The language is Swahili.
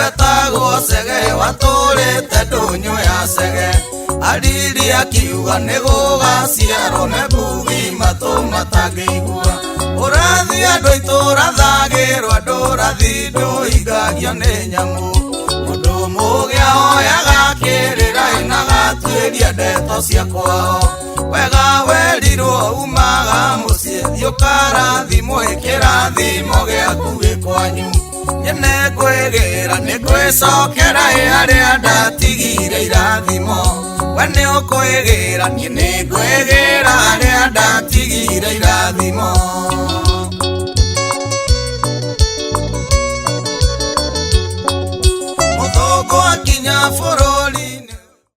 wetagwo Sege watũrĩte ndũnyũ ya Sege ariri akiuga nĩgũgaciarwo Nebugi matũ matangĩigua ũrathi andũ aitũ ũrathagĩrwo andũ ũrathi ndũigagio nĩ nyamũ mũndũ mũgĩa oyaga kĩrĩra na gatuĩria ndeto cia kwao wega werirwo umaga mũciĩ thiũkarathimo kĩrathimo gĩaku gĩkwanyu nyene ngwĩgĩra nĩngwĩcokera arĩa ndatigire irathimo we nĩ ũkwĩgĩra niĩ nĩngwĩgĩra arĩa ndatigire irathimo mũthũngũ akinya bũrũri